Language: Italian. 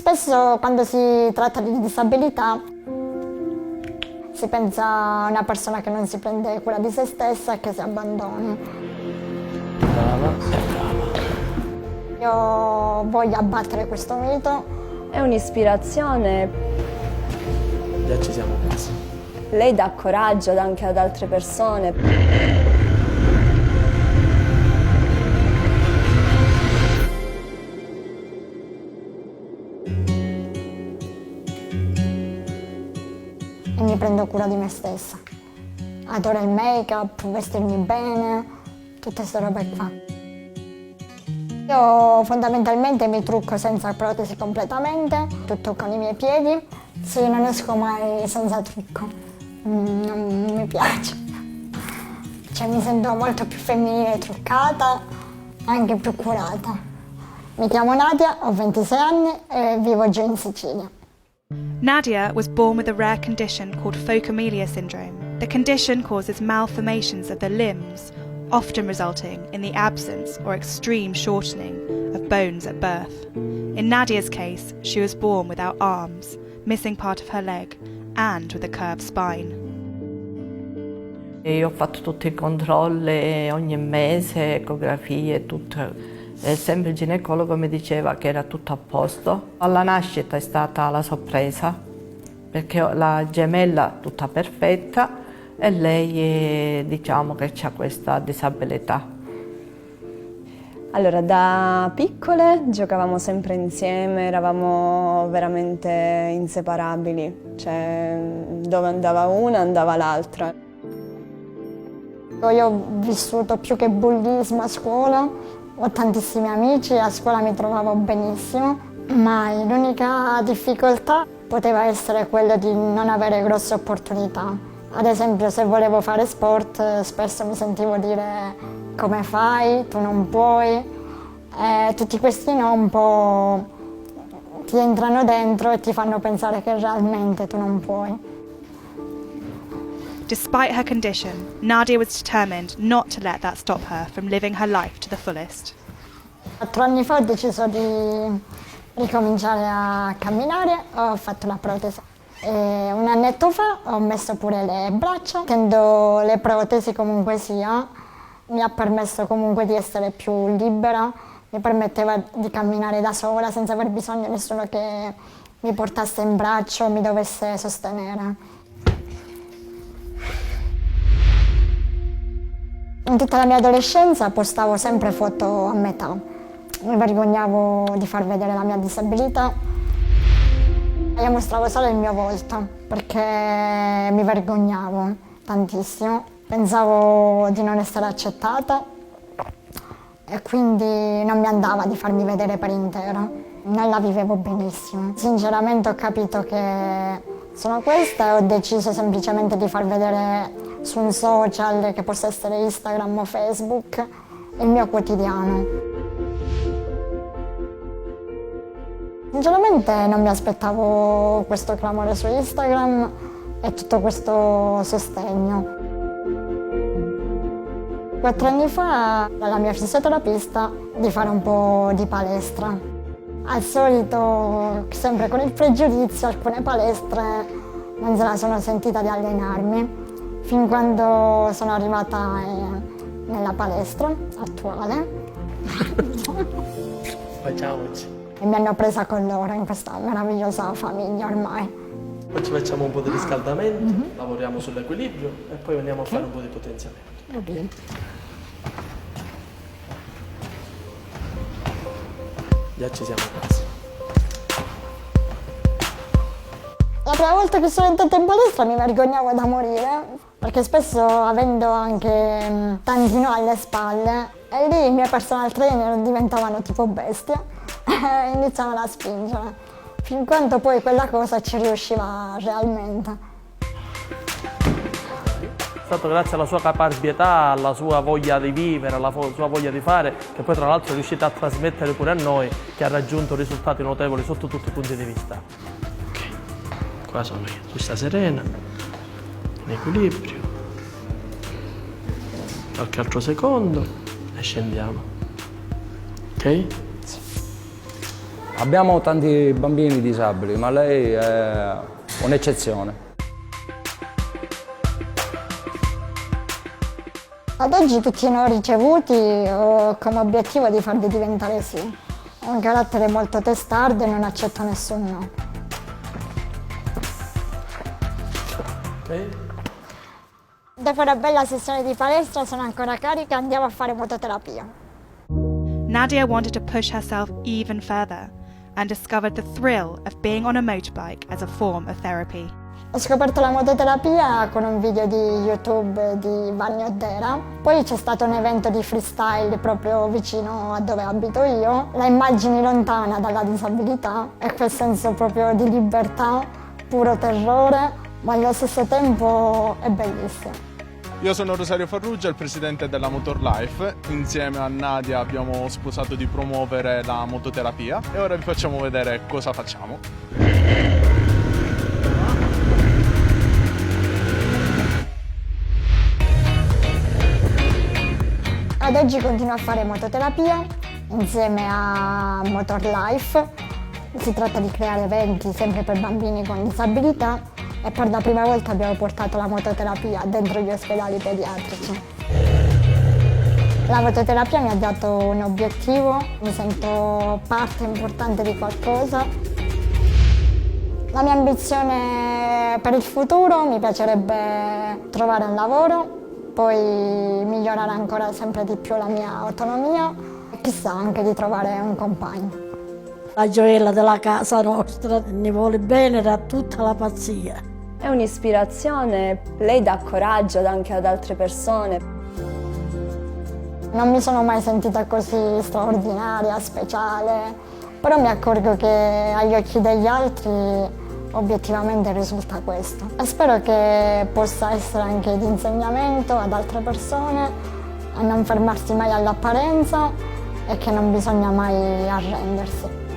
Spesso quando si tratta di disabilità si pensa a una persona che non si prende cura di se stessa e che si abbandona. Brava e brava. Io voglio abbattere questo mito. È un'ispirazione. Già ci siamo quasi. Lei dà coraggio anche ad altre persone. E mi prendo cura di me stessa. Adoro il make-up, vestirmi bene, tutte queste robe qua. Io fondamentalmente mi trucco senza protesi completamente, tutto con i miei piedi. Se io non esco mai senza trucco, non mi piace. Cioè mi sento molto più femminile truccata, anche più curata. Mi chiamo Nadia, ho 26 anni e vivo giù in Sicilia. Nadia was born with a rare condition called Phocomelia syndrome. The condition causes malformations of the limbs, often resulting in the absence or extreme shortening of bones at birth. In Nadia's case, she was born without arms, missing part of her leg, and with a curved spine. Io ho fatto tutti i controlli ogni mese, ecografie, tutto. E sempre il ginecologo mi diceva che era tutto a posto. Alla nascita è stata la sorpresa, perché ho la gemella tutta perfetta e lei diciamo che ha questa disabilità. Allora, da piccole giocavamo sempre insieme, eravamo veramente inseparabili, cioè dove andava una andava l'altra. Io ho vissuto più che bullismo a scuola, ho tantissimi amici, a scuola mi trovavo benissimo, ma l'unica difficoltà poteva essere quella di non avere grosse opportunità. Ad esempio, se volevo fare sport, spesso mi sentivo dire come fai, tu non puoi. Tutti questi no un po' ti entrano dentro e ti fanno pensare che realmente tu non puoi. Despite her condition, Nadia was determined not to let that stop her from living her life to the fullest. 4 anni fa ho deciso di ricominciare a camminare, ho fatto la protesi. E 1 annetto fa ho messo pure le braccia, tendo le protesi comunque sia, mi ha permesso comunque di essere più libera, mi permetteva di camminare da sola senza aver bisogno di nessuno che mi portasse in braccio o mi dovesse sostenere. In tutta la mia adolescenza postavo sempre foto a metà. Mi vergognavo di far vedere la mia disabilità. Io mostravo solo il mio volto perché mi vergognavo tantissimo. Pensavo di non essere accettata e quindi non mi andava di farmi vedere per intero. Non la vivevo benissimo. Sinceramente ho capito che sono questa e ho deciso semplicemente di far vedere su un social, che possa essere Instagram o Facebook, il mio quotidiano. Sinceramente non mi aspettavo questo clamore su Instagram e tutto questo sostegno. 4 anni fa, dalla mia fisioterapista, di fare un po' di palestra. Al solito, sempre con il pregiudizio, alcune palestre non se la sono sentita di allenarmi, fin quando sono arrivata nella palestra attuale. Facciamoci. E mi hanno presa con loro in questa meravigliosa famiglia ormai. Oggi facciamo un po' di riscaldamento, lavoriamo sull'equilibrio e poi andiamo a fare un po' di potenziamento. Va bene. Già ci siamo quasi. La prima volta che sono entrata in palestra mi vergognavo da morire, perché spesso, avendo anche tanti no alle spalle, e lì i miei personal trainer diventavano tipo bestie e iniziavano a spingere, fin quando poi quella cosa ci riusciva realmente. È stato grazie alla sua caparbietà, alla sua voglia di vivere, alla sua voglia di fare, che poi tra l'altro è riuscita a trasmettere pure a noi, che ha raggiunto risultati notevoli sotto tutti i punti di vista. Ok, qua sono io, tu stai serena, in equilibrio, qualche altro secondo e scendiamo. Ok? Abbiamo tanti bambini disabili, ma lei è un'eccezione. Ad oggi tutti i no ricevuti ho come obiettivo di farli diventare sì. Ho un carattere molto testardo e non accetto nessun no. Ok? Dopo una bella sessione di palestra sono ancora carica e andiamo a fare mototerapia. Nadia wanted to push herself even further and discovered the thrill of being on a motorbike as a form of therapy. Ho scoperto la mototerapia con un video di YouTube di Vanni Oddera, poi c'è stato un evento di freestyle proprio vicino a dove abito io. La immagini lontana dalla disabilità e quel senso proprio di libertà, puro terrore, ma allo stesso tempo è bellissimo. Io sono Rosario Farrugia, il presidente della Motor Life. Insieme a Nadia abbiamo sposato di promuovere la mototerapia e ora vi facciamo vedere cosa facciamo. Ad oggi continuo a fare mototerapia insieme a Motor Life. Si tratta di creare eventi sempre per bambini con disabilità e per la prima volta abbiamo portato la mototerapia dentro gli ospedali pediatrici. La mototerapia mi ha dato un obiettivo, mi sento parte importante di qualcosa. La mia ambizione per il futuro mi piacerebbe trovare un lavoro, poi migliorare ancora sempre di più la mia autonomia e chissà anche di trovare un compagno. La gioiella della casa nostra ne vuole bene da tutta la pazzia. È un'ispirazione, lei dà coraggio anche ad altre persone. Non mi sono mai sentita così straordinaria, speciale, però mi accorgo che agli occhi degli altri obiettivamente risulta questo. E spero che possa essere anche di insegnamento ad altre persone a non fermarsi mai all'apparenza e che non bisogna mai arrendersi.